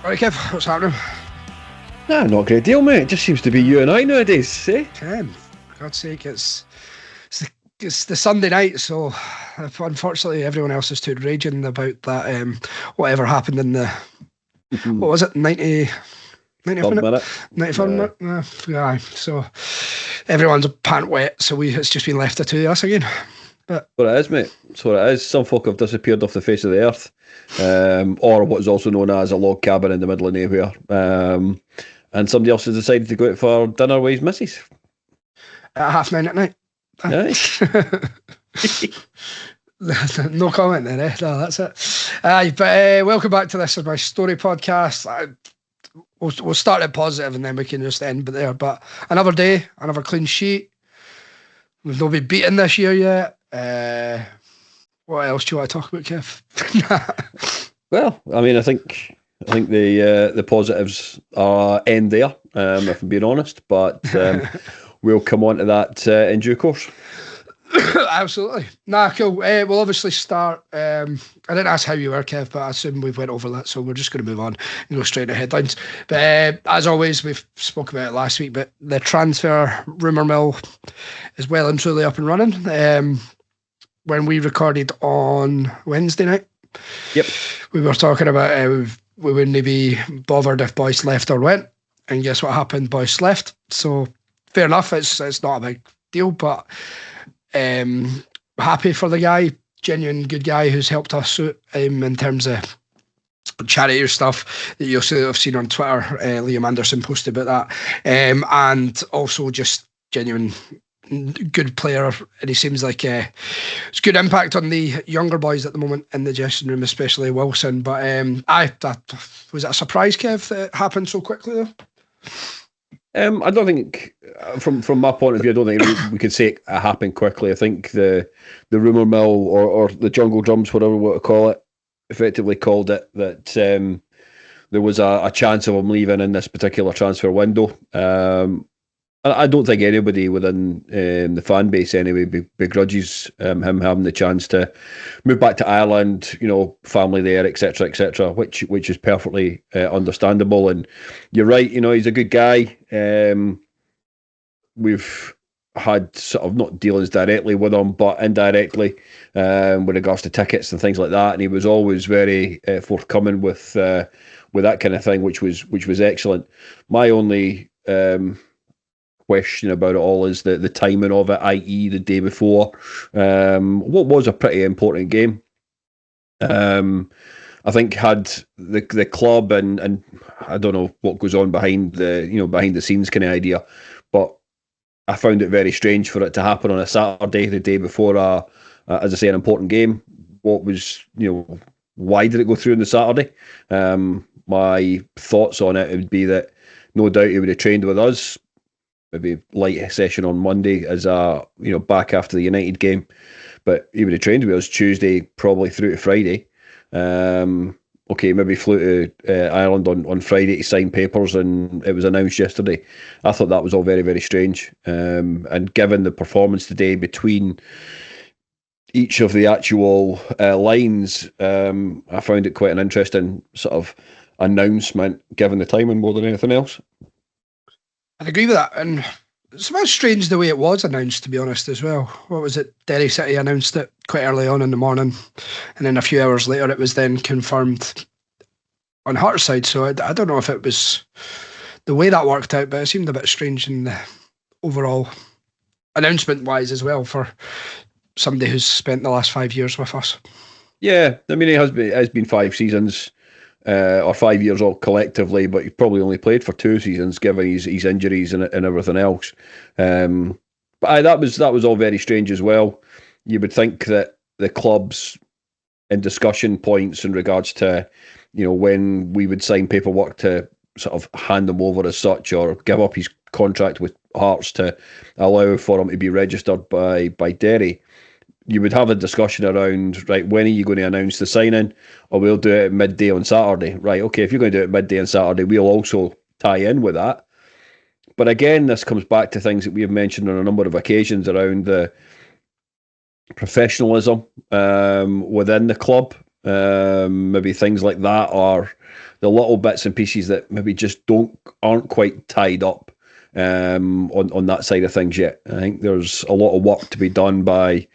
Alright, Kev, what's happening? Nah, not a great deal, mate. It just seems to be you and I nowadays, eh? For God's sake, it's the Sunday night, so unfortunately everyone else is too raging about that. Whatever happened in the what was it, 90th minute? 95th minute? Yeah. So everyone's pant wet, so it's just been left to two of us again. But what it is, mate. It's what it is. Some folk have disappeared off the face of the earth, or what is also known as a log cabin in the middle of nowhere. And somebody else has decided to go out for dinner with his missus at 9:30 at night. Aye. No comment there, eh? No, that's it. But welcome back to This Is My Story podcast. We'll start it positive and then we can just end there. But another day, another clean sheet. We've not been beaten this year yet. What else do you want to talk about, Kev? Well, I mean, I think the positives end there, if I'm being honest. But we'll come on to that in due course. Absolutely. Nah, cool. We'll obviously start. I didn't ask how you were, Kev, but I assume we've went over that, so we're just going to move on and go straight to headlines. But as always, we've spoke about it last week, but the transfer rumour mill is well and truly up and running. When we recorded on Wednesday night, yep, we were talking about we wouldn't be bothered if Boyce left or went, and guess what happened? Boyce left. So fair enough. It's not a big deal, but happy for the guy, genuine good guy who's helped us out in terms of charity stuff that you'll have seen on Twitter. Liam Anderson posted about that, and also just genuine good player, and he seems like it's good impact on the younger boys at the moment in the dressing room, especially Wilson. But was it a surprise, Kev, that it happened so quickly though? I don't think, from my point of view, I don't think we could say it happened quickly. I think the rumour mill or the jungle drums, whatever we want to call it, effectively called it that there was a chance of him leaving in this particular transfer window. I don't think anybody within the fan base anyway begrudges him having the chance to move back to Ireland, family there, etc., which is perfectly understandable. And you're right, he's a good guy. We've had sort of not dealings directly with him, but indirectly with regards to tickets and things like that. And he was always very forthcoming with that kind of thing, which was excellent. My only question about it all is the timing of it, i.e. the day before what was a pretty important game. I think had the club and I don't know what goes on behind the scenes kind of idea, but I found it very strange for it to happen on a Saturday, the day before as I say, an important game. What was, why did it go through on the Saturday? My thoughts on it would be that no doubt he would have trained with us, maybe light session on Monday as back after the United game, but he would have trained with us Tuesday probably through to Friday. Maybe flew to Ireland on Friday to sign papers, and it was announced yesterday. I thought that was all very, very strange, and given the performance today between each of the actual lines, I found it quite an interesting sort of announcement given the timing more than anything else. I'd agree with that, and it's a bit strange the way it was announced, to be honest, as well. What was it? Derry City announced it quite early on in the morning, and then a few hours later it was then confirmed on Hearts side. So I don't know if it was the way that worked out, but it seemed a bit strange in the overall announcement-wise as well for somebody who's spent the last 5 years with us. Yeah, I mean, it has been 5 seasons. Or 5 years all collectively, but he probably only played for 2 seasons given his injuries and everything else. But that was all very strange as well. You would think that the clubs in discussion points in regards to, when we would sign paperwork to sort of hand him over as such or give up his contract with Hearts to allow for him to be registered by Derry, you would have a discussion around, right, when are you going to announce the signing? Or we'll do it at midday on Saturday. Right, okay, if you're going to do it midday on Saturday, we'll also tie in with that. But again, this comes back to things that we have mentioned on a number of occasions around the professionalism within the club. Maybe things like that are the little bits and pieces that maybe just aren't quite tied up on that side of things yet. I think there's a lot of work to be done by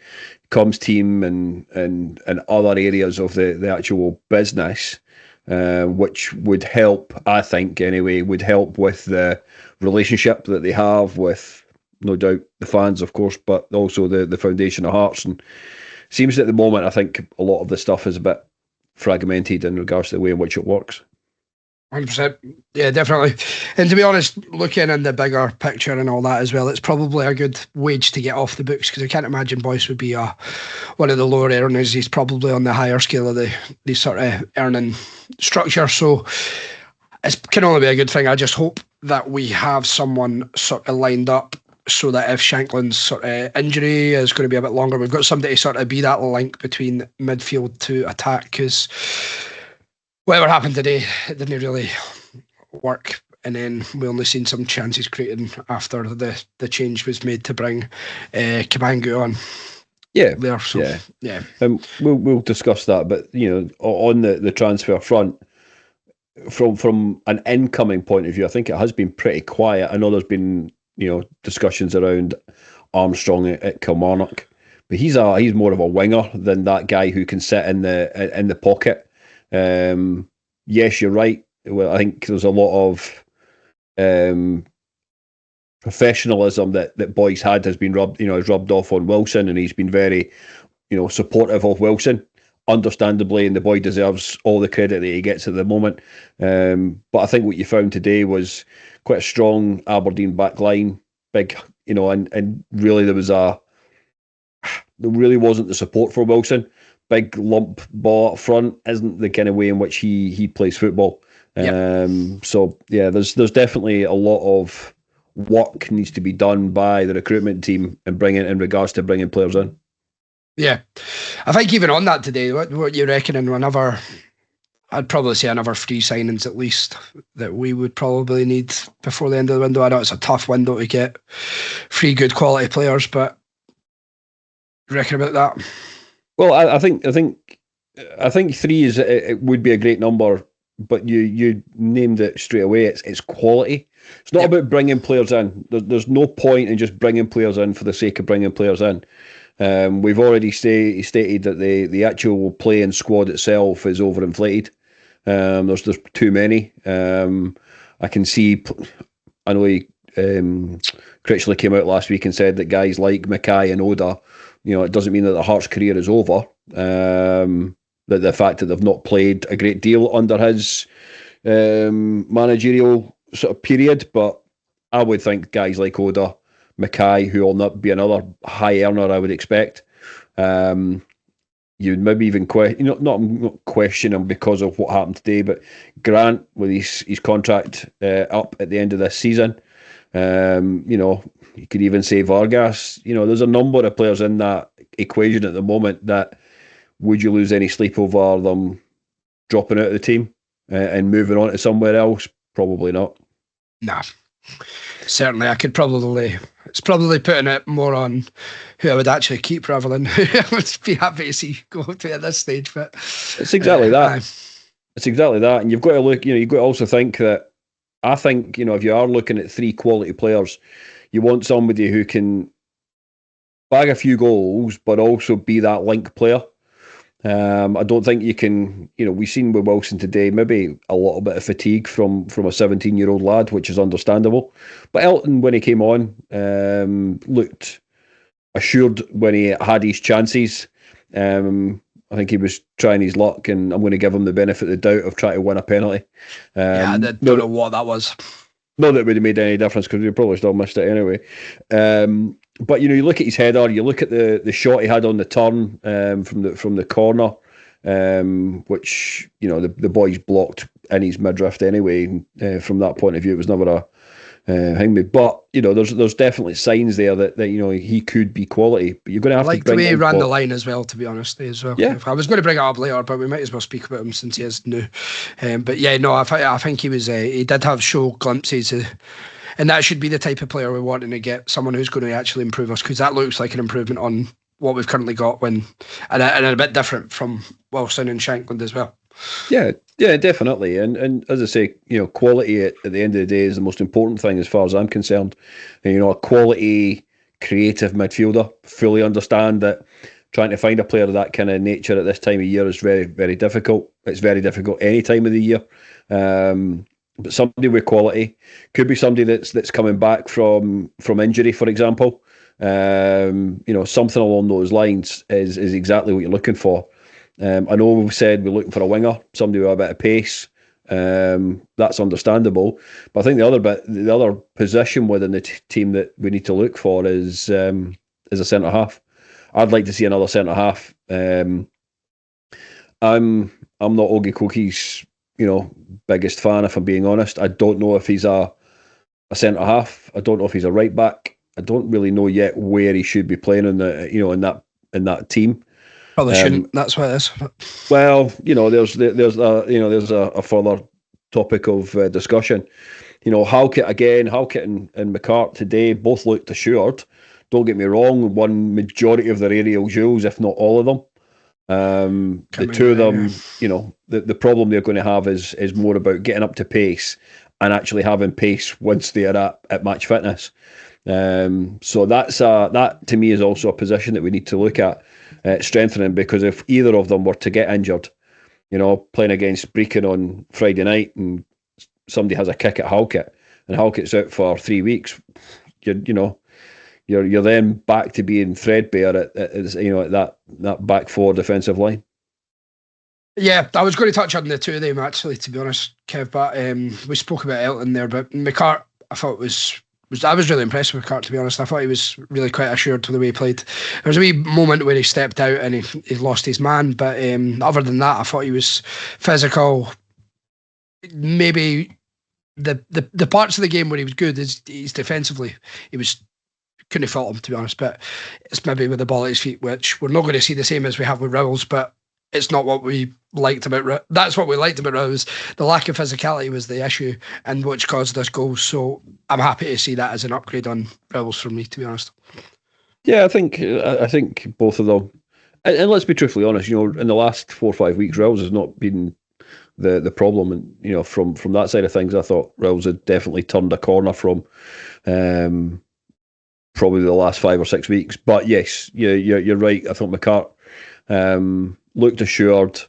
comms team and other areas of the actual business, which would help, I think anyway, would help with the relationship that they have with, no doubt, the fans, of course, but also the foundation of Hearts. And it seems that at the moment, I think a lot of the stuff is a bit fragmented in regards to the way in which it works. 100%. Yeah, definitely. And to be honest, looking in the bigger picture and all that as well, it's probably a good wage to get off the books, because I can't imagine Boyce would be one of the lower earners. He's probably on the higher scale of the sort of earning structure. So it can only be a good thing. I just hope that we have someone sort of lined up so that if Shankland's sort of injury is going to be a bit longer, we've got somebody to sort of be that link between midfield to attack, because whatever happened today, it didn't really work. And then we only seen some chances created after the change was made to bring Kabangu on. Yeah, there. So, yeah. We'll discuss that. But on the transfer front, from an incoming point of view, I think it has been pretty quiet. I know there's been discussions around Armstrong at Kilmarnock, but he's more of a winger than that guy who can sit in the pocket. Yes, you're right. Well, I think there's a lot of professionalism that Boyce has been rubbed off on Wilson, and he's been very supportive of Wilson, understandably, and the boy deserves all the credit that he gets at the moment. But I think what you found today was quite a strong Aberdeen back line, big, and really there really wasn't the support for Wilson. Big lump ball up front isn't the kind of way in which he plays football. Yep. So yeah, there's definitely a lot of work needs to be done by the recruitment team in regards to bringing players in. Yeah, I think even on that today, what you reckoning? I'd probably say another 3 signings at least that we would probably need before the end of the window. I know it's a tough window to get 3 good quality players, but you reckon about that? Well, I think 3 it would be a great number, but you named it straight away. It's quality. It's not about bringing players in. There's no point in just bringing players in for the sake of bringing players in. We've already stated that the actual playing squad itself is overinflated. There's too many. I can see. I know Critchley came out last week and said that guys like Mackay and Oda, it doesn't mean that the Hearts' career is over. That the fact that they've not played a great deal under his managerial sort of period, but I would think guys like Oda, Mackay, who will not be another high earner, I would expect. You'd maybe even not question him because of what happened today, but Grant with his contract up at the end of this season. You could even say Vargas. There's a number of players in that equation at the moment that would you lose any sleep over them dropping out of the team and moving on to somewhere else? Probably not. Nah. Certainly, it's probably putting it more on who I would actually keep rather than who I would be happy to see go to at this stage. But it's exactly that. It's exactly that, and you've got to look. You've got to also think that. I think if you are looking at 3 quality players, you want somebody who can bag a few goals, but also be that link player. I don't think you can. We've seen with Wilson today maybe a little bit of fatigue from a 17-year-old lad, which is understandable. But Elton, when he came on, looked assured when he had his chances. I think he was trying his luck, and I'm going to give him the benefit of the doubt of trying to win a penalty. I don't know what that was. Not that it would have made any difference because we probably still missed it anyway. But you look at his header, you look at the shot he had on the turn from the corner, which the boys blocked in his midriff anyway. From that point of view, it was never a thing. But there's definitely signs there that he could be quality. But you're going to have to bring the way he ran the line as well. To be honest, as well. Yeah. I was going to bring it up later, but we might as well speak about him since he is new. But yeah, no, I think he was. He did have show glimpses. And that should be the type of player we're wanting to get, someone who's going to actually improve us, because that looks like an improvement on what we've currently got, and a bit different from Wilson and Shankland as well. Yeah, definitely. And as I say, quality at the end of the day is the most important thing as far as I'm concerned. And, a quality creative midfielder, fully understand that trying to find a player of that kind of nature at this time of year is very, very difficult. It's very difficult any time of the year. But somebody with quality could be somebody that's coming back from injury, for example. Something along those lines is exactly what you're looking for. I know we've said we're looking for a winger, somebody with a bit of pace. That's understandable, but I think the other position within the team that we need to look for is a centre half. I'd like to see another centre half. I'm not Ogie Cookie's biggest fan, if I'm being honest. I don't know if he's a centre half. I don't know if he's a right back. I don't really know yet where he should be playing in that team. Probably shouldn't. That's what it is. Well, there's a further topic of discussion. Halkett and McCart today both looked assured. Don't get me wrong, won majority of their aerial duels, if not all of them. The two of them, the problem they're going to have is more about getting up to pace and actually having pace once they are at match fitness. So that to me is also a position that we need to look at strengthening, because if either of them were to get injured, playing against Brechin on Friday night and somebody has a kick at Halkett and Halkett's out for 3 weeks, you're then back to being threadbare at that back four defensive line. Yeah, I was going to touch on the two of them actually, to be honest, Kev. But we spoke about Elton there, but McCart, I thought I was really impressed with McCart, to be honest. I thought he was really quite assured to the way he played. There was a wee moment where he stepped out and he lost his man, but other than that, I thought he was physical. Maybe the parts of the game where he was good is he's defensively. Couldn't fault him, to be honest, but it's maybe with the ball at his feet, which we're not going to see the same as we have with Rowles, but it's not what we liked about that's what we liked about Rowles. The lack of physicality was the issue, and which caused us goals. So I'm happy to see that as an upgrade on Rowles for me, to be honest. Yeah, I think both of them, and let's be truthfully honest, in the last 4 or 5 weeks, Rowles has not been the problem, and from that side of things, I thought Rowles had definitely turned a corner from probably the last 5 or 6 weeks. But yes, you're right. I thought McCart looked assured.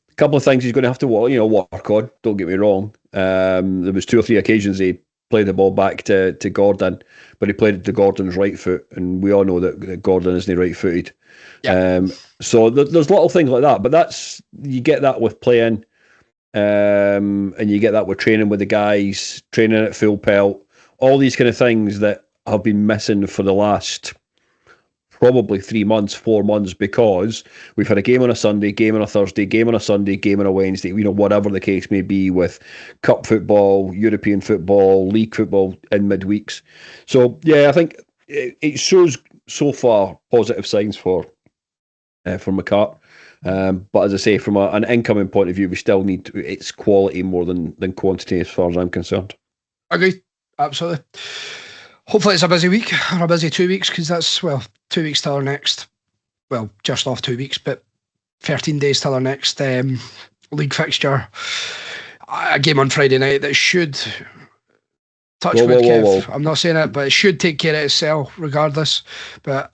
A couple of things he's going to have to work on. Don't get me wrong. There was 2 or 3 occasions he played the ball back to Gordon, but he played it to Gordon's right foot, and we all know that Gordon isn't right-footed. Yeah. So there's little things like that, but you get that with playing, and you get that with training with the guys, training at full pelt, all these kind of things that have been missing for the last probably 3 months, 4 months, because we've had a game on a Sunday, game on a Thursday, game on a Sunday, game on a Wednesday, whatever the case may be, with cup football, European football, league football in midweeks. So yeah, I think it shows so far positive signs for McCart. But as I say, from an incoming point of view, we still need it's quality more than quantity as far as I'm concerned. Agreed, absolutely. Hopefully it's a busy week, or a busy 2 weeks, because that's, 2 weeks till our next, just off 2 weeks, but 13 days till our next league fixture. A game on Friday night that should, Kev, I'm not saying it, but it should take care of itself regardless. But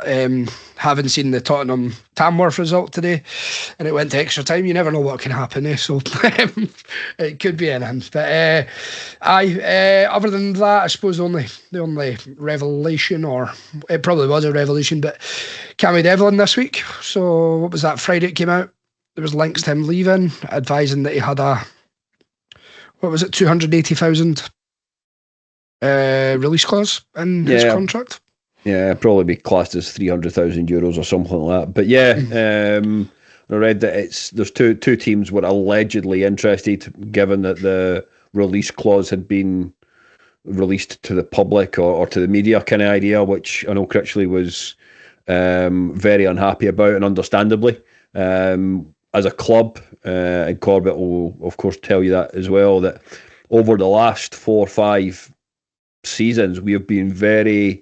having seen the Tottenham Tamworth result today, and it went to extra time, you never know what can happen. So it could be anything. But other than that, I suppose the only revelation, or it probably was a revelation, but Cammy Devlin this week. So what was that? Friday it came out. There was links to him leaving, advising that he had a 280,000 release clause in his contract. Yeah, probably be classed as €300,000 or something like that. But yeah, I read that there's two teams were allegedly interested, given that the release clause had been released to the public or to the media kind of idea, which I know Critchley was very unhappy about, and understandably. As a club, and Corbett will of course tell you that as well, that over the last 4 or 5 seasons we have been very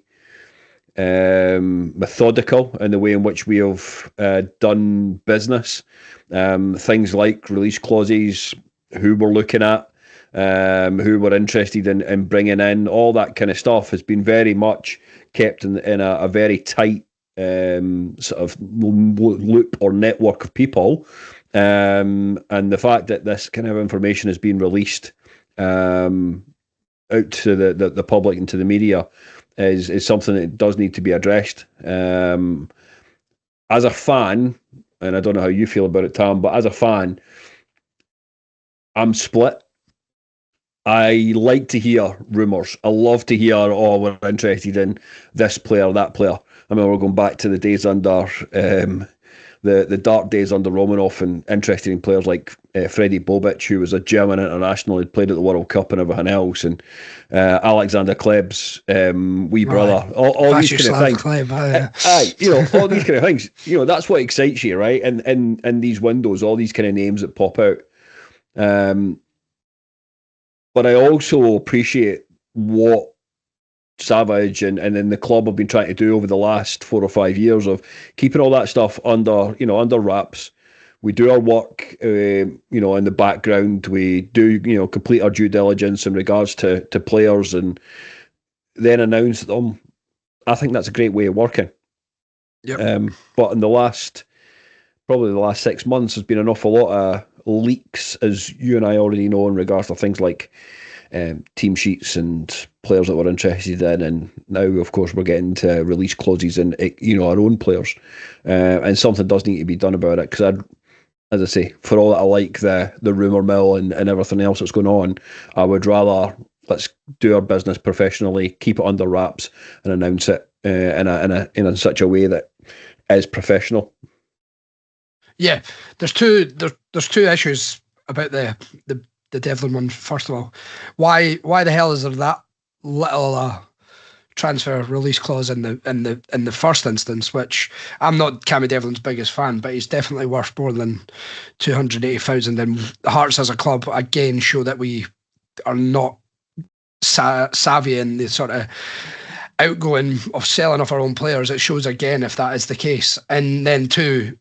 methodical in the way in which we have done business. Things like release clauses, who we're looking at, who we're interested in bringing in, all that kind of stuff has been very much kept in a very tight sort of loop or network of people. And the fact that this kind of information has been released out to the public and to the media is something that does need to be addressed. As a fan, and I don't know how you feel about it, Tam, but as a fan, I'm split. I like to hear rumours. I love to hear, oh, we're interested in this player, that player. I mean, we're going back to the days under the dark days under Romanoff, and interested in players like Freddie Bobic, who was a German international, who'd played at the World Cup and everything else, and Alexander Kleb's wee brother. All these kind of things. Kleb, all these kind of things. That's what excites you, right? And these windows, all these kind of names that pop out. But I also appreciate what Savage and then the club have been trying to do over the last 4 or 5 years of keeping all that stuff under wraps. We do our work, in the background. We do, complete our due diligence in regards to players and then announce them. I think that's a great way of working. Yep. But in probably the last 6 months, there's been an awful lot of leaks, as you and I already know, in regards to things like team sheets and players that we're interested in, and now of course we're getting to release clauses and our own players, and something does need to be done about it, because as I say, for all that I like the rumour mill and everything else that's going on, I would rather let's do our business professionally, keep it under wraps, and announce it in such a way that is professional. Yeah, there's two issues about the Devlin one. First of all, why the hell is there that little transfer release clause in the first instance? Which I'm not Cammy Devlin's biggest fan, but he's definitely worth more than 280,000. And Hearts as a club again show that we are not savvy in the sort of outgoing of selling off our own players. It shows again if that is the case. And then two,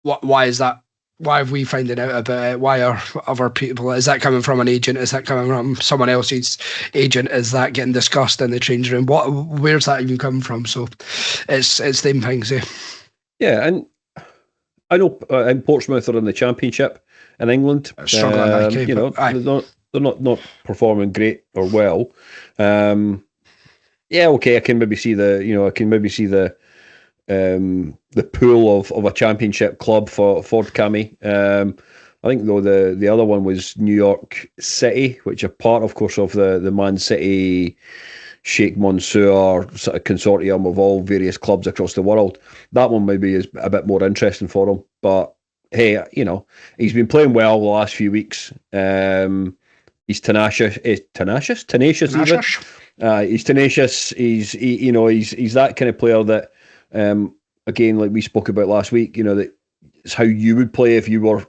why is that? Why have we finding out about it? Why are other people? Is that coming from an agent? Is that coming from someone else's agent? Is that getting discussed in the change room? Where's that even come from? So it's them things. Yeah, and I know in Portsmouth are in the Championship in England. Struggling, they're not performing great or well. Okay, I can maybe see the pool of a Championship club for Cammy. I think though the other one was New York City, which are part, of course, of the Man City Sheikh Mansour sort of consortium of all various clubs across the world. That one maybe is a bit more interesting for him. But hey, he's been playing well the last few weeks. He's tenacious even. He's tenacious. He's that kind of player that. Again, like we spoke about last week, that it's how you would play if you were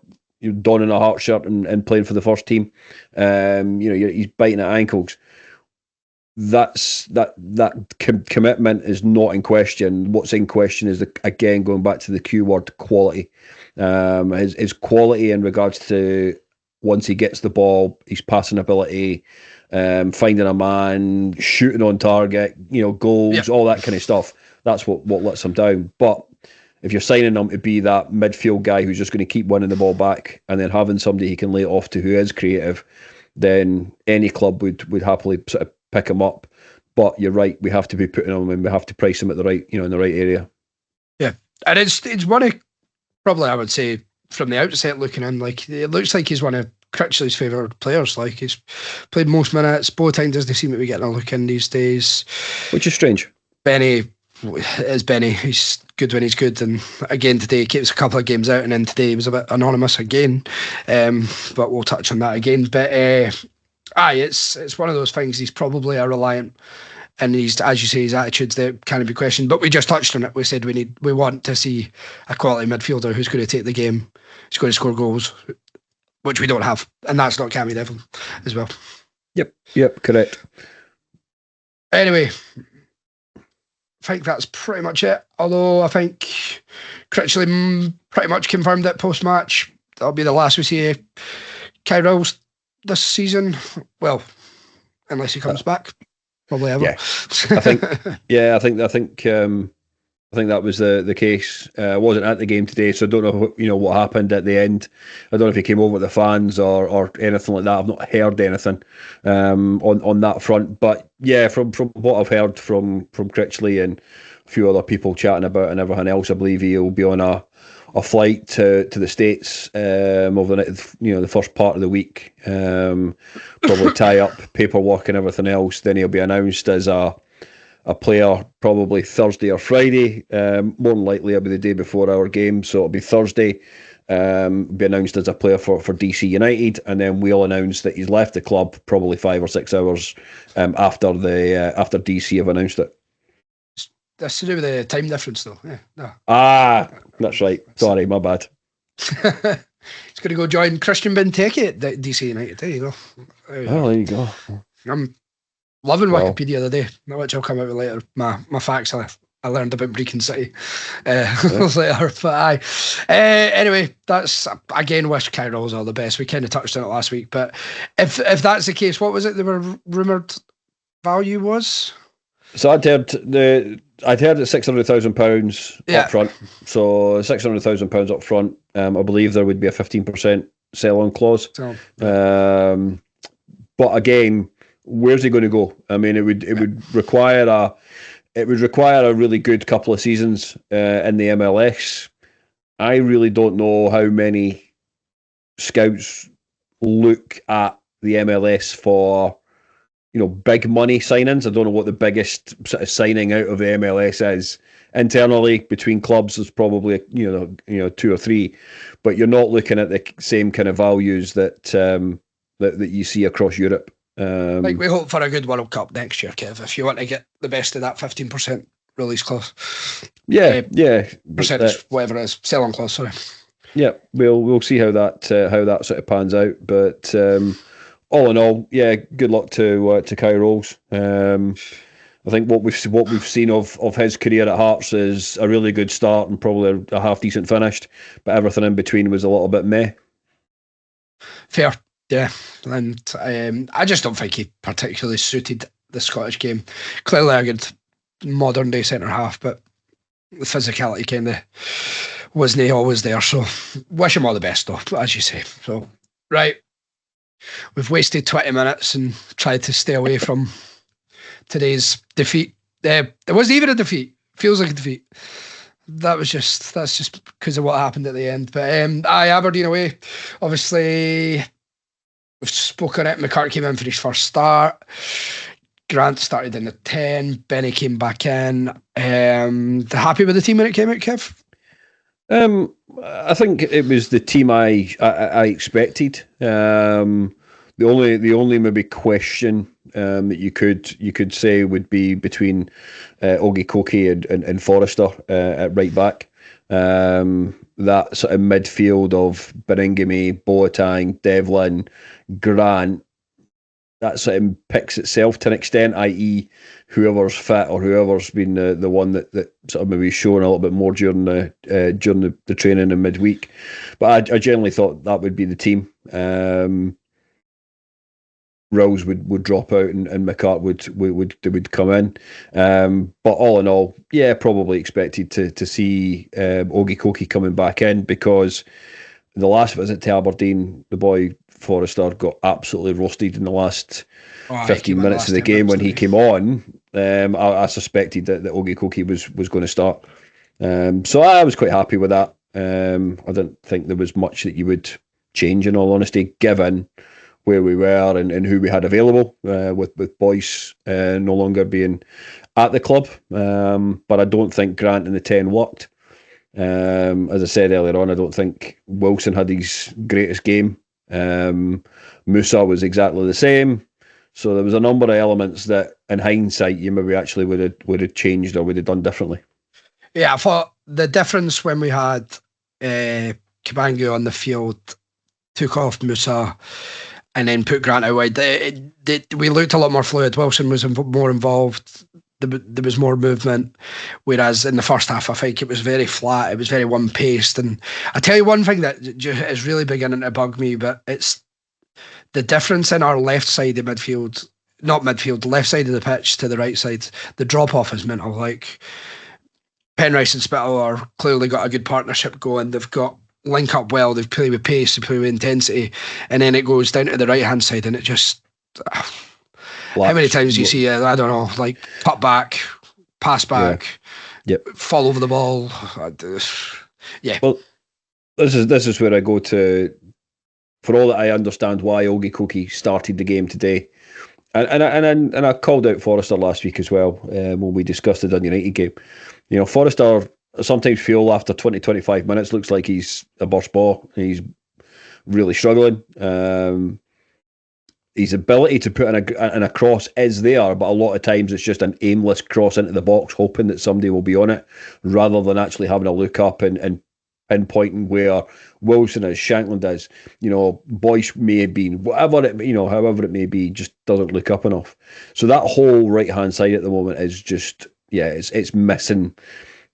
donning a Heart shirt and playing for the first team. He's biting at ankles. That commitment is not in question. What's in question is again going back to the Q word, quality. His quality in regards to once he gets the ball, his passing ability, finding a man, shooting on target, goals, all that kind of stuff. That's what lets him down. But if you're signing him to be that midfield guy who's just going to keep winning the ball back and then having somebody he can lay it off to who is creative, then any club would happily sort of pick him up. But you're right, we have to be putting him and we have to price him at the right, in the right area. Yeah, and it's one of, probably I would say from the outset looking in, like it looks like he's one of Critchley's favourite players. Like he's played most minutes. Boateng doesn't seem to be getting a look in these days, which is strange. Benny. He's good when he's good, and again today he keeps a couple of games out, and then today he was a bit anonymous again, but we'll touch on that again. But it's one of those things. He's probably a reliant, and he's, as you say, his attitudes that can be questioned, but we just touched on it. We said we want to see a quality midfielder who's going to take the game, who's going to score goals, which we don't have, and that's not Cammy Devlin as well. Yep, correct. Anyway, think that's pretty much it. Although I think Critchley pretty much confirmed it post-match. That'll be the last we see Kye Rowles this season. Well, unless he comes back, probably ever. Yeah, I think. Yeah, I think. I think that was the case. I wasn't at the game today, so I don't know what happened at the end. I don't know if he came over with the fans or anything like that. I've not heard anything on that front. But yeah, from what I've heard from Critchley and a few other people chatting about and everything else, I believe he'll be on a flight to the States over the first part of the week. Probably tie up paperwork and everything else. Then he'll be announced as a player probably Thursday or Friday. More than likely it'll be the day before our game, so it'll be Thursday. Be announced as a player for DC United, and then we'll announce that he's left the club probably 5 or 6 hours after DC have announced it. That's to do with the time difference, though. Yeah, no. That's right. Sorry, my bad. He's going to go join Christian Benteke at DC United. There you go. There you go. I'm loving Wikipedia the day, which I'll come out with later. My facts I learned about Brechin City later. But aye. Anyway, that's, again, wish Kye Rowles all the best. We kind of touched on it last week. But if that's the case, what was it they were rumoured value was? So I'd heard that £600,000 up front. So £600,000 up front. I believe there would be a 15% sell-on clause. But again, where's he going to go? I mean, it would require a really good couple of seasons in the MLS. I really don't know how many scouts look at the MLS for big money signings. I don't know what the biggest sort of signing out of the MLS is. Internally, between clubs, there's probably 2 or 3, but you're not looking at the same kind of values that that you see across Europe. We hope for a good World Cup next year, Kev, if you want to get the best of that 15% release clause. Yeah. Percentage, whatever it is, sell-on clause, sorry. Yeah, we'll see how that sort of pans out. But all in all, yeah, good luck to Kye Rowles. I think what we've seen of his career at Hearts is a really good start and probably a half decent finish, but everything in between was a little bit meh. Fair. Yeah, and I just don't think he particularly suited the Scottish game. Clearly a good modern day centre half, but the physicality kind of wasn't always there. So wish him all the best, though, as you say. So right, we've wasted 20 minutes and tried to stay away from today's defeat. It wasn't even a defeat. Feels like a defeat. That's just because of what happened at the end. But Aberdeen away, obviously. We've spoken it. McCart came in for his first start. Grant started in the 10. Benny came back in. Happy with the team when it came out, Kev? I think it was the team I expected. The only maybe question that you could say would be between Ogie Koki and Forrester at right back. That sort of midfield of Biringame, Boateng, Devlin, Grant, that sort of picks itself to an extent, i.e. whoever's fit or whoever's been the one that sort of maybe shown a little bit more during the training in midweek. But I generally thought that would be the team. Rowles would drop out and McCart would come in. But all in all, yeah, probably expected to see Ogie Koki coming back in, because the last visit to Aberdeen, the boy Forrester got absolutely roasted in the last 15 minutes of the game when he came on. I suspected that Ogie Koki was going to start. So I was quite happy with that. I didn't think there was much that you would change, in all honesty, given where we were and who we had available, with Boyce no longer being at the club. But I don't think Grant in the 10 worked. As I said earlier on, I don't think Wilson had his greatest game. Musa was exactly the same. So there was a number of elements that, in hindsight, you maybe actually would have changed or would have done differently. Yeah, I thought the difference when we had Kabangu on the field, took off Musa, and then put Grant out wide, we looked a lot more fluid. Wilson was more involved. there was more movement, whereas in the first half I think it was very flat, it was very one-paced. And I tell you one thing that is really beginning to bug me, but it's the difference in our left side of midfield, not midfield, left side of the pitch to the right side. The drop-off is mental. Like, Penrice and Spittle are clearly got a good partnership going. They've got link up well, they play with pace, they play with intensity, and then it goes down to the right-hand side and it just... How many times do you see, I don't know, like cut back, pass back, fall over the ball? Yeah. Well, this is where I go to, for all that I understand why Ogie Koki started the game today. And I called out Forrester last week as well, when we discussed the Dundee United game. You know, Forrester sometimes feel after 20-25 minutes looks like he's a burst ball. He's really struggling. His ability to put in a cross is there, but a lot of times it's just an aimless cross into the box, hoping that somebody will be on it, rather than actually having a look up and pinpointing where Wilson is, Shankland is. You know, Boyce may have been, however it may be, just doesn't look up enough. So that whole right hand side at the moment is just, it's missing.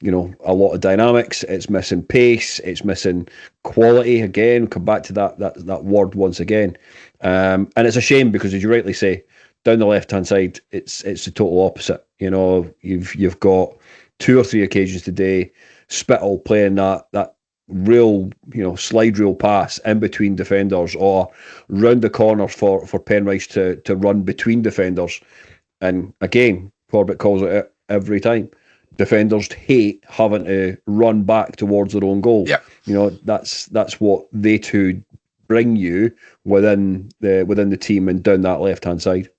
You know, a lot of dynamics. It's missing pace. It's missing quality. Again, come back to that word once again. And it's a shame because, as you rightly say, down the left hand side, it's the total opposite. You know, you've got 2 or 3 occasions today. Spittle playing that real, slide rule pass in between defenders, or round the corners for Penrice to run between defenders. And again, Corbett calls it every time. Defenders hate having to run back towards their own goal. Yeah. You know, that's what they two bring you within the team and down that left hand side.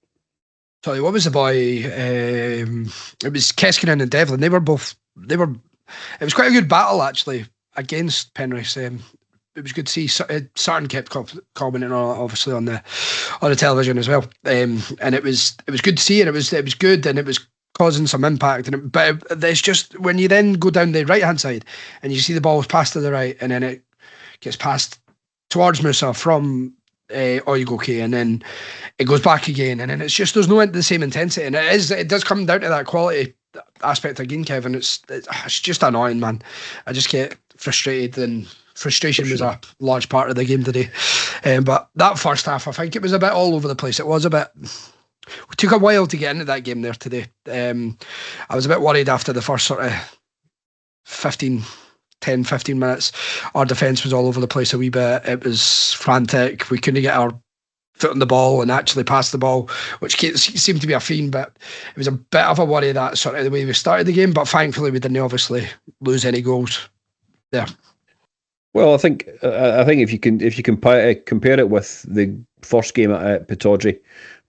Sorry, what was the boy? It was Keskinen and Devlin. It was quite a good battle actually against Penrice. It was good to see. Sartin kept commenting on, obviously, on the television as well. And it was good to see, and it was good, and it was causing some impact. But it's just when you then go down the right hand side and you see the ball was passed to the right, and then it gets passed towards Musa from Oyegoke, and then it goes back again, and then it's just there's no the same intensity, and it does come down to that quality aspect again, Kevin. It's just annoying, man. I just get frustrated, and frustration was a large part of the game today. But that first half, I think it was a bit all over the place. It was a bit. It took a while to get into that game there today. I was a bit worried after the first sort of 15 minutes. Our defence was all over the place a wee bit. It was frantic. We couldn't get our foot on the ball and actually pass the ball, which seemed to be a theme, but it was a bit of a worry that sort of the way we started the game, but thankfully we didn't obviously lose any goals there. Well, I think if you can compare it with the first game at Pittodrie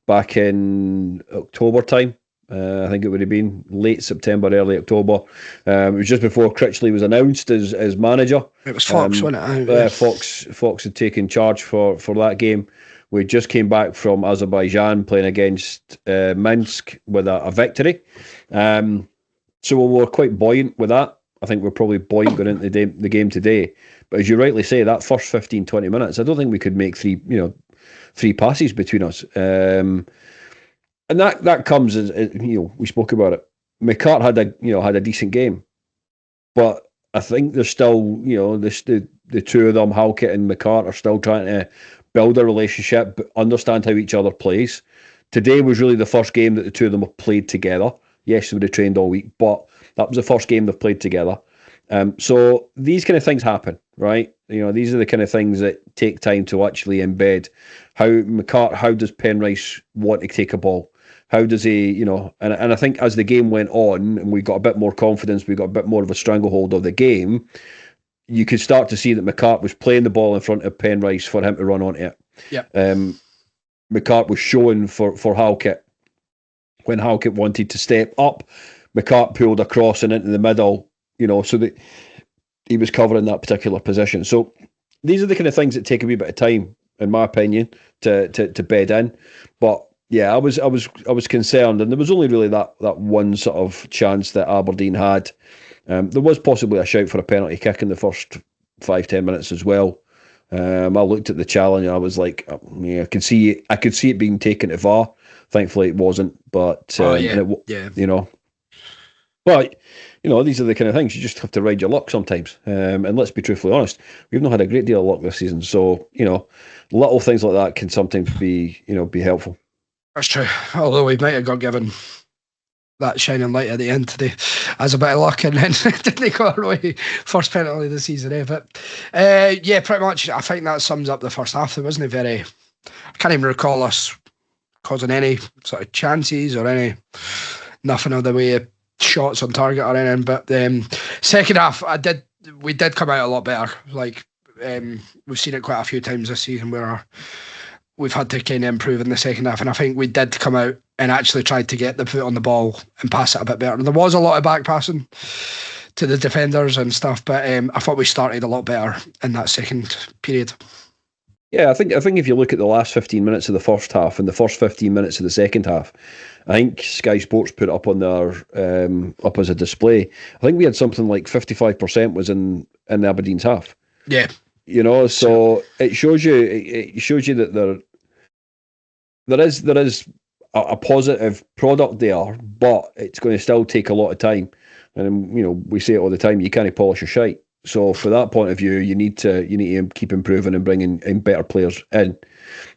back in October time, I think it would have been late September, early October. It was just before Critchley was announced as manager. It was Fox, wasn't it? Fox had taken charge for that game. We just came back from Azerbaijan playing against Minsk with a victory. So we were quite buoyant with that. I think we're probably buoyant going into the game today. But as you rightly say, that first 15-20 minutes, I don't think we could make three passes between us. And that comes as we spoke about it. McCart had a decent game, but I think there's still the two of them, Halkett and McCart, are still trying to build a relationship, but understand how each other plays. Today was really the first game that the two of them have played together. Yes, they would have trained all week, but that was the first game they've played together. So these kind of things happen, right? These are the kind of things that take time to actually embed. How does Penrice want to take a ball? How does he, and I think as the game went on and we got a bit more confidence, we got a bit more of a stranglehold of the game, you could start to see that McCart was playing the ball in front of Penrice for him to run onto it. Yeah. McCart was showing for Halkett. When Halkett wanted to step up, McCart pulled across and into the middle, so that he was covering that particular position. So these are the kind of things that take a wee bit of time, in my opinion, to bed in. But yeah, I was concerned, and there was only really that one sort of chance that Aberdeen had. There was possibly a shout for a penalty kick in the first 5-10 minutes as well. I looked at the challenge and I was like, I could see it being taken to VAR. Thankfully, it wasn't. But But, these are the kind of things you just have to ride your luck sometimes. And let's be truthfully honest, we've not had a great deal of luck this season. So, little things like that can sometimes be helpful. That's true. Although we might have got given that shining light at the end today as a bit of luck, and then didn't go our way. First penalty of the season, But yeah, pretty much. I think that sums up the first half. There wasn't I can't even recall us causing any sort of chances or nothing of the way of shots on target or anything. But second half, we did come out a lot better. Like we've seen it quite a few times this season where we've had to kind of improve in the second half, and I think we did come out and actually tried to get the foot on the ball and pass it a bit better. And there was a lot of back passing to the defenders and stuff, but I thought we started a lot better in that second period. Yeah, I think if you look at the last 15 minutes of the first half and the first 15 minutes of the second half, I think Sky Sports put it up on their up as a display. I think we had something like 55% was in Aberdeen's half. Yeah, so it shows you that there is a positive product there, but it's going to still take a lot of time. And we say it all the time: you can't polish a shite. So, for that point of view, you need to keep improving and bringing in better players in.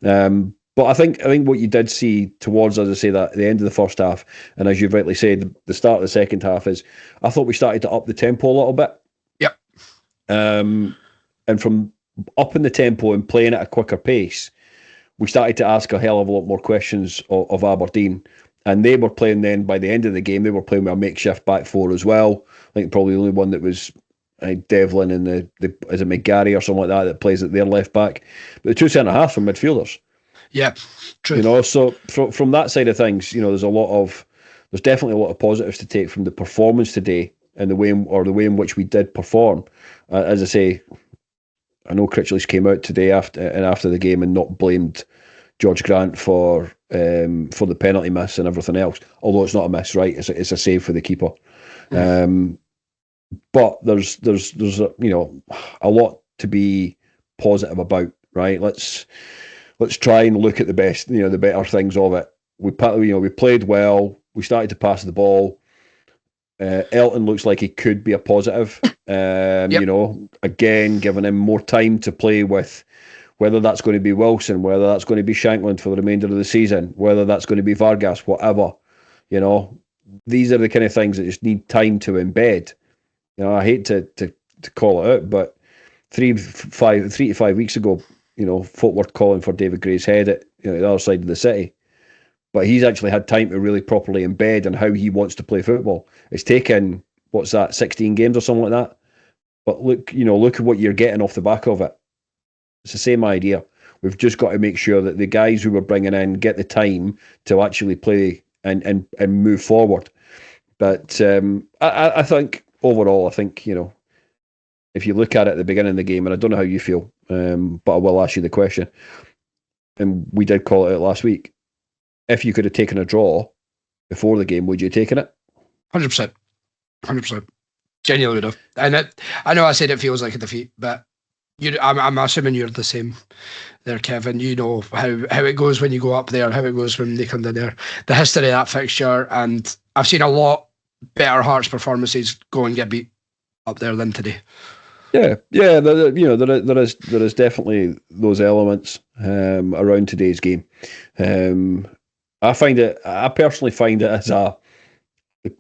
But I think what you did see towards, as I say, that the end of the first half, and as you've rightly said, the start of the second half is, I thought we started to up the tempo a little bit. Yep. And from upping the tempo and playing at a quicker pace, we started to ask a hell of a lot more questions of Aberdeen. And they were playing then, by the end of the game, they were playing with a makeshift back four as well. I think probably the only one that was Devlin and the is it McGarry or something like that plays at their left back. But the two centre halves are midfielders. Yeah, true. So from that side of things, there's definitely a lot of positives to take from the performance today and the way in which we did perform. As I say, I know Critchley's came out today after the game and not blamed George Grant for the penalty miss and everything else. Although it's not a miss, right? It's a save for the keeper. But there's a lot to be positive about, right? Let's try and look at the best, the better things of it. We played well. We started to pass the ball. Elton looks like he could be a positive. Yep. Again, giving him more time to play with, whether that's going to be Wilson, whether that's going to be Shankland for the remainder of the season, whether that's going to be Vargas, whatever. These are the kind of things that just need time to embed. I hate to call it out, but 3 to 5 weeks ago, folk were calling for David Gray's head at the other side of the city. But he's actually had time to really properly embed on how he wants to play football. It's taken, 16 games or something like that. But look at what you're getting off the back of it. It's the same idea. We've just got to make sure that the guys who we're bringing in get the time to actually play and move forward. But I think overall, if you look at it at the beginning of the game, and I don't know how you feel, but I will ask you the question, and we did call it out last week, if you could have taken a draw before the game, would you have taken it? 100%. 100%. Genuinely would have. And I know I said it feels like a defeat, but I'm assuming you're the same there, Kevin. You know how it goes when you go up there, how it goes when they come down there. The history of that fixture, and I've seen a lot better Hearts performances go and get beat up there than today. Yeah. There is definitely those elements around today's game. I personally find it as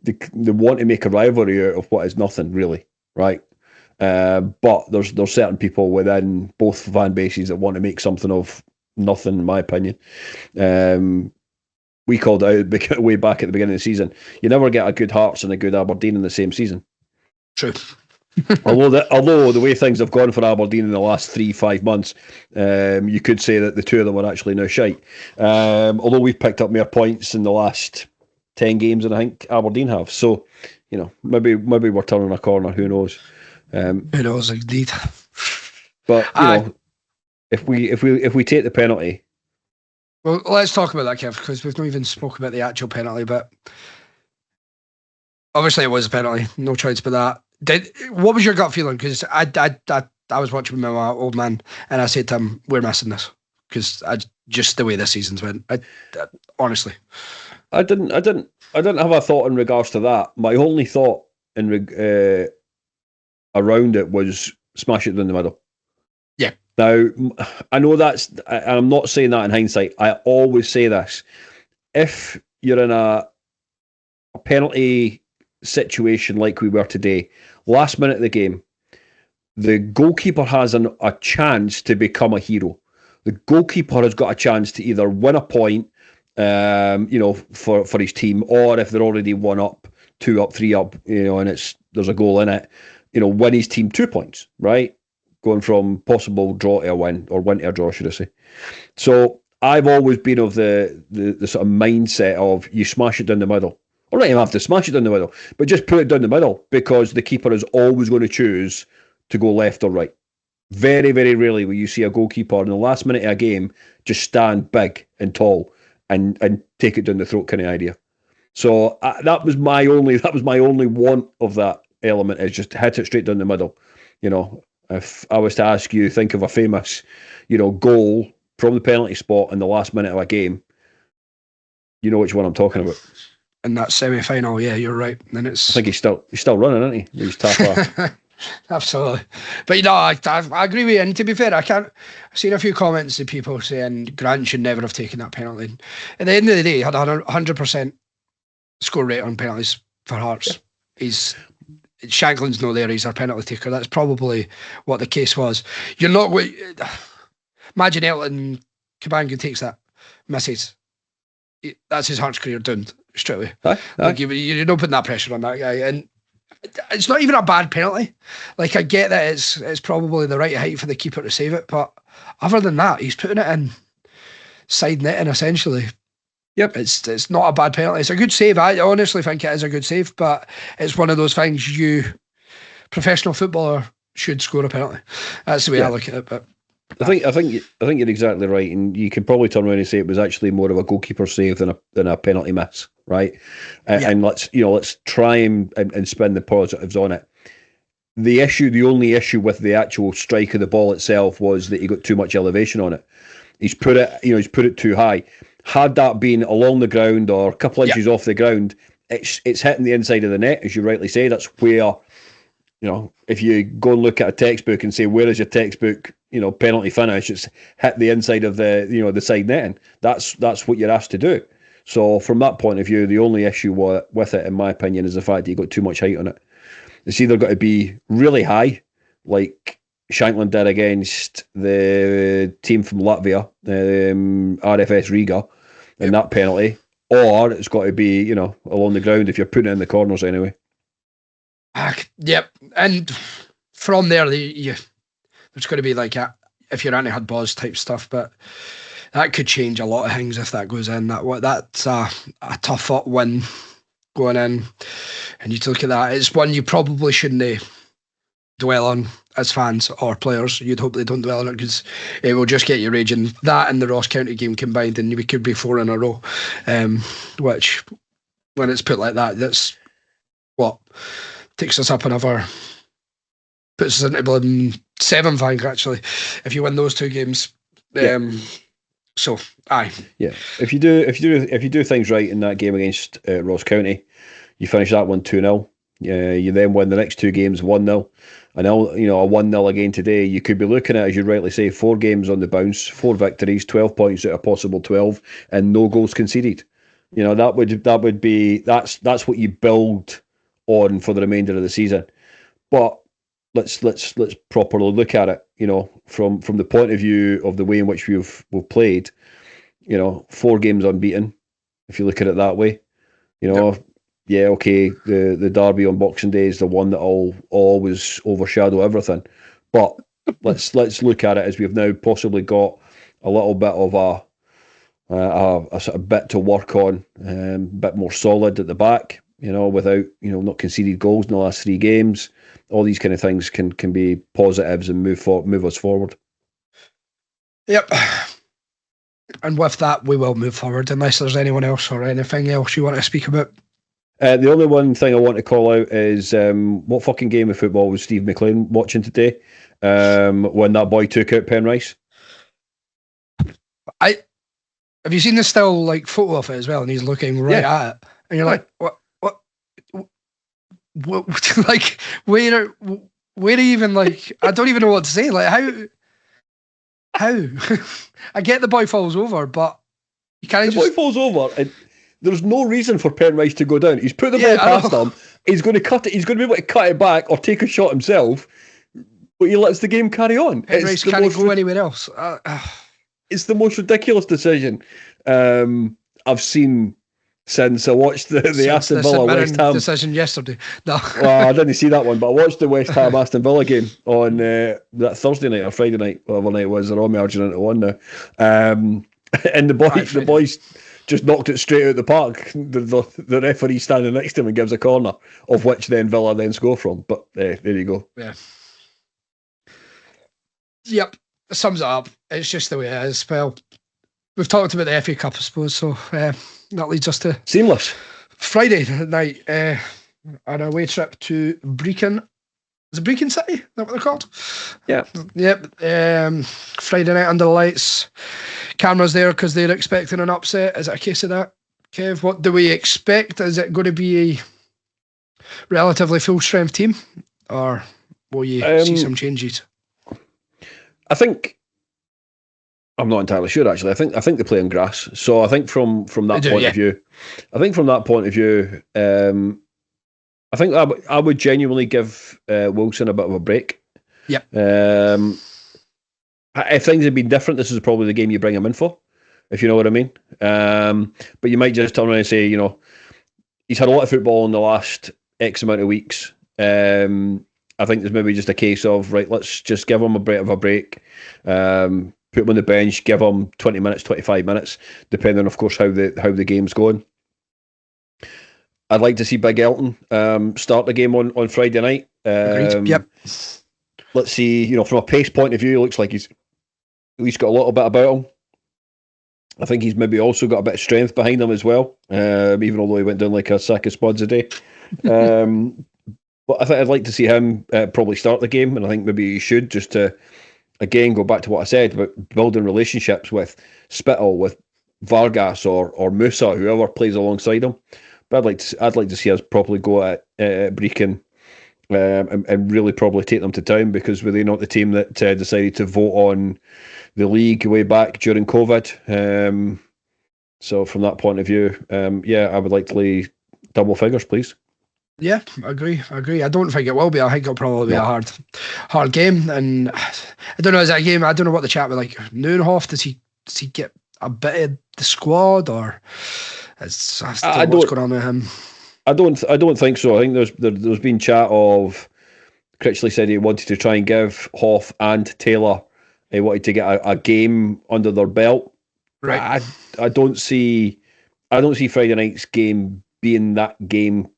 they want to make a rivalry out of what is nothing, really, right? But there's certain people within both fan bases that want to make something of nothing, in my opinion. We called it out way back at the beginning of the season. You never get a good Hearts and a good Aberdeen in the same season. True. although the way things have gone for Aberdeen in the last 3-5 months, you could say that the two of them are actually now shite. Although we've picked up more points in the last 10 games than I think Aberdeen have. So, maybe we're turning a corner. Who knows? Who knows, indeed. But if we take the penalty. Well, let's talk about that, Kev, because we've not even spoken about the actual penalty, but obviously it was a penalty, no choice about that. What was your gut feeling? Because I was watching with my old man and I said to him, we're missing this, because just the way the season's went. Honestly, I didn't have a thought in regards to that. My only thought around it was smash it down the middle. Yeah. Now, I know I'm not saying that in hindsight. I always say this. If you're in a penalty situation like we were today, last minute of the game, the goalkeeper has a chance to become a hero. The goalkeeper has got a chance to either win a point, for his team, or if they're already 1 up, 2 up, 3 up, and there's a goal in it, win his team 2 points, right? Going from possible draw to a win, or win to a draw, should I say. So I've always been of the sort of mindset of you smash it down the middle. Or not even have to smash it down the middle, but just put it down the middle, because the keeper is always going to choose to go left or right. Very, very rarely will you see a goalkeeper in the last minute of a game just stand big and tall and take it down the throat kind of idea. So that was my only want of that element, is just hit it straight down the middle. If I was to ask you, think of a famous, goal from the penalty spot in the last minute of a game, you know which one I'm talking about. In that semi-final, yeah, you're right. And I think he's still running, isn't he? He's tough. Absolutely. But I agree with you. And to be fair, I've seen a few comments of people saying Grant should never have taken that penalty. At the end of the day, he had a 100% score rate on penalties for Hearts. Yeah. Shanklin's not there, he's our penalty taker. That's probably what the case was. You're not going... Imagine Elton Cabango takes that, misses. That's his Hearts career doomed straight away. Like you're not putting that pressure on that guy. And it's not even a bad penalty. Like, I get that it's probably the right height for the keeper to save it, but other than that, he's putting it in side netting essentially. Yep, it's not a bad penalty. It's a good save. I honestly think it is a good save, but it's one of those things professional footballer should score a penalty. That's the way I look at it. But I think you're exactly right, and you can probably turn around and say it was actually more of a goalkeeper save than a penalty miss, right? And let's try and spin the positives on it. The only issue with the actual strike of the ball itself was that he got too much elevation on it. He's put it too high. Had that been along the ground or a couple inches off the ground, it's hitting the inside of the net, as you rightly say. That's where, if you go and look at a textbook and say, where is your textbook, penalty finish, it's hit the inside of the side netting. That's what you're asked to do. So from that point of view, the only issue with it, in my opinion, is the fact that you got too much height on it. It's either got to be really high, like Shanklin did against the team from Latvia, RFS Riga, in that penalty, or it's got to be, along the ground if you're putting it in the corners anyway. Yep, and from there, there's going to be like if you're anti-had balls type stuff, but that could change a lot of things if that goes in. That's a tough fought win going in, and you look at that. It's one you probably shouldn't dwell on as fans or players. You'd hope they don't dwell on it, because it will just get you raging. That and the Ross County game combined, and we could be 4 in a row, which, when it's put like that, that's what takes us up another, puts us into 7th, I think, actually, if you win those 2 games. So aye, yeah. If you do things right in that game against Ross County, you finish that one 2-0. You then win the next 2 games 1-0. And now, a 1-0 again today, you could be looking at, as you rightly say, 4 games on the bounce, 4 victories, 12 points out of possible 12, and no goals conceded. That's what you build on for the remainder of the season. But let's properly look at it. From the point of view of the way in which we've played. 4 games unbeaten, if you look at it that way. Yeah, okay, the derby on Boxing Day is the one that will always overshadow everything. But let's look at it as we've now possibly got a little bit of a sort of bit to work on, a bit more solid at the back, without, not conceded goals in the last 3 games. All these kind of things can be positives and move us forward. Yep. And with that, we will move forward, unless there's anyone else or anything else you want to speak about. The only one thing I want to call out is what fucking game of football was Steve McLean watching today when that boy took out Penrice? Have you seen the still like photo of it as well? And he's looking right at it, and you're like, what like where are you even like? I don't even know what to say. Like how? I get the boy falls over, but you can't. Boy falls over, and there's no reason for Penrice to go down. He's put the ball past him. He's going to cut it. He's going to be able to cut it back or take a shot himself. But he lets the game carry on. Penrice can't go anywhere else. It's the most ridiculous decision I've seen since I watched the Aston Villa West Ham decision yesterday. No, well, I didn't see that one, but I watched the West Ham Aston Villa game on that Thursday night or Friday night, whatever night it was. They're all merging into one now, and the boys just knocked it straight out the park. The referee standing next to him and gives a corner, of which then Villa then score from. But there you go. Yeah. Yep, sums it up. It's just the way it is. Well, we've talked about the FA Cup, I suppose, so that leads us to seamless Friday night, an away trip to Brechin. Is it Brechin City? Is that what they're called? Yeah. Yep. Friday night under the lights. Cameras there because they're expecting an upset. Is it a case of that, Kev? What do we expect? Is it going to be a relatively full strength team, or will you see some changes? I think I'm not entirely sure. Actually, I think they play on grass. So I think from that point of view, I think I would genuinely give Wilson a bit of a break. Yep. If things had been different, this is probably the game you bring him in for, if you know what I mean. But you might just turn around and say, he's had a lot of football in the last X amount of weeks. I think there's maybe just a case of, right, let's just give him a bit of a break, put him on the bench, give him 20 minutes, 25 minutes, depending, of course, how the game's going. I'd like to see Big Elton start the game on Friday night. Agreed. Yep. Let's see, from a pace point of view, it looks like he's at least got a little bit about him. I think he's maybe also got a bit of strength behind him as well, even although he went down like a sack of spuds a day. But I think I'd like to see him probably start the game, and I think maybe he should, just to, again, go back to what I said about building relationships with Spittle, with Vargas or Musa, whoever plays alongside him. But I'd like to see us properly go at Brechin and really probably take them to town, because were they not the team that decided to vote on the league way back during COVID? So from that point of view, I would like to lay double figures, please. Yeah, I agree. I don't think it will be. I think it'll probably be a hard game. And I don't know, is that a game? I don't know what the chat was like. Neuenhoff, does he get a bit of the squad, or what's going on with him? I don't think so. I think there's been chat of Critchley said he wanted to try and give Hoff and Taylor, he wanted to get a game under their belt. Right. I don't see Friday night's game being that game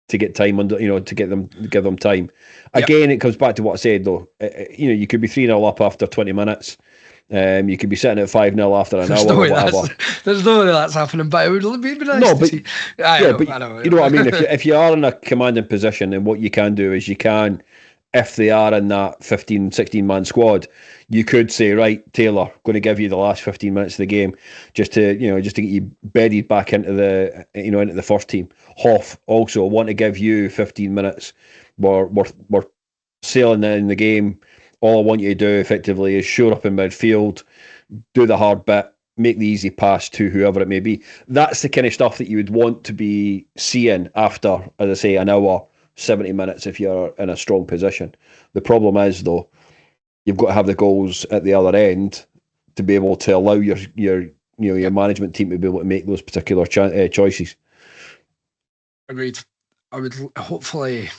to get time under, to give them time. Again, It comes back to what I said though. You could be 3-0 up after 20 minutes. You could be sitting at 5-0 after an hour or whatever. There's no way that's happening, but it would be nice to see. I know. You know what I mean? If you are in a commanding position, then what you can do is if they are in that 15, 16-man squad, you could say, right, Taylor, going to give you the last 15 minutes of the game just to get you bedded back into the first team. Hoff also want to give you 15 minutes. We're sailing in the game. All I want you to do effectively is shore up in midfield, do the hard bit, make the easy pass to whoever it may be. That's the kind of stuff that you would want to be seeing after, as I say, an hour, 70 minutes if you're in a strong position. The problem is, though, you've got to have the goals at the other end to be able to allow your management team to be able to make those particular choices. Agreed. I would hopefully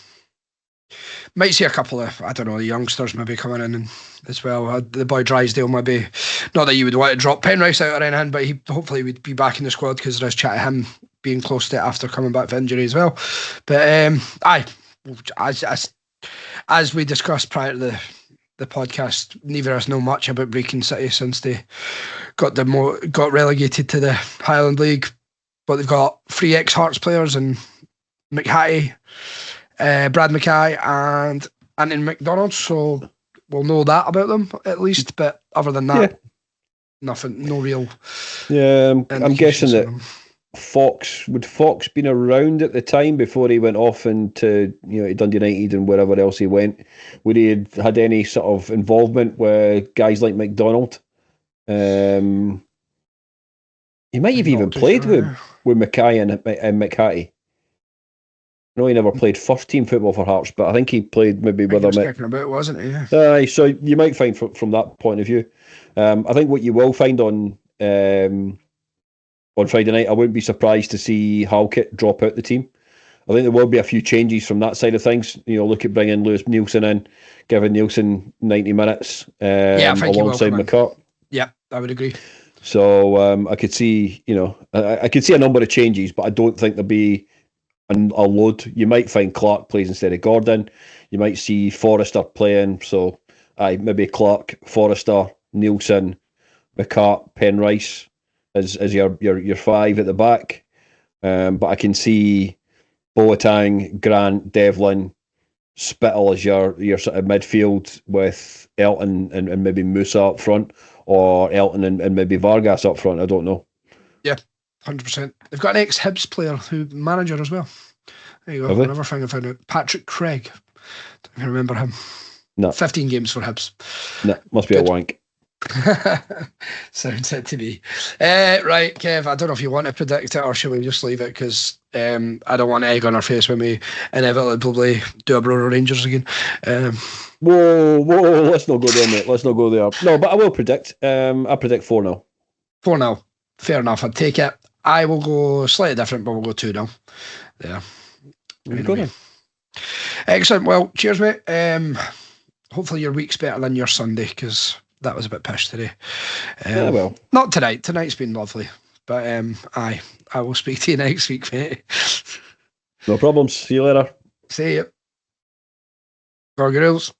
might see a couple of, I don't know, youngsters maybe coming in as well. The boy Drysdale maybe, not that you would want to drop Penrice out or anything, but he hopefully would be back in the squad, because there is chat of him being close to it after coming back from injury as well. But as we discussed prior to the podcast, neither of us know much about Brechin City since they got relegated to the Highland League, but they've got 3 ex-Hearts players and McHattie, Brad Mackay and Anthony McDonald, so we'll know that about them at least. But other than that, Nothing, no real. Yeah, I'm guessing indications that from him. Fox been around at the time before he went off into to Dundee United and wherever else he went? Would he had any sort of involvement with guys like McDonald? He might have I'm even not too played sure. with Mackay and McHattie. I know he never played first team football for Hearts, but I think he played maybe I think with he was them kicking about, wasn't he? Yeah. Aye, so you might find from that point of view. I think what you will find on Friday night, I wouldn't be surprised to see Halkett drop out the team. I think there will be a few changes from that side of things. Look at bringing Lewis Nielsen in, giving Nielsen 90 minutes Yeah, I think he will alongside come in. McCart. Yeah, I would agree. So I could see, I could see a number of changes, but I don't think there'll be a load. You might find Clark plays instead of Gordon. You might see Forrester playing. So maybe Clark, Forrester, Nielsen, McCart, Penrice as your five at the back. But I can see Boateng, Grant, Devlin, Spittle as your sort of midfield with Elton and maybe Musa up front, or Elton and maybe Vargas up front. I don't know. Yeah, 100%. They've got an ex-Hibs player who manager as well. There you go. Have they? Another thing I found out. Patrick Craig. Don't even remember him. No. 15 games for Hibs. No, must be Good. a wank. Sounds it to me. Right, Kev, I don't know if you want to predict it or should we just leave it, because I don't want egg on our face when we inevitably do a Broro Rangers again. Whoa, let's not go there, mate. Let's not go there. No, but I will predict. I predict 4-0. 4-0. Fair enough. I'd take it. I will go slightly different, but we'll go 2-0. Yeah. Anyway. Excellent. Well, cheers, mate. Hopefully your week's better than your Sunday, because that was a bit pish today. Yeah, well. Not tonight. Tonight's been lovely. But I will speak to you next week, mate. No problems. See you later. See you. Go Girls.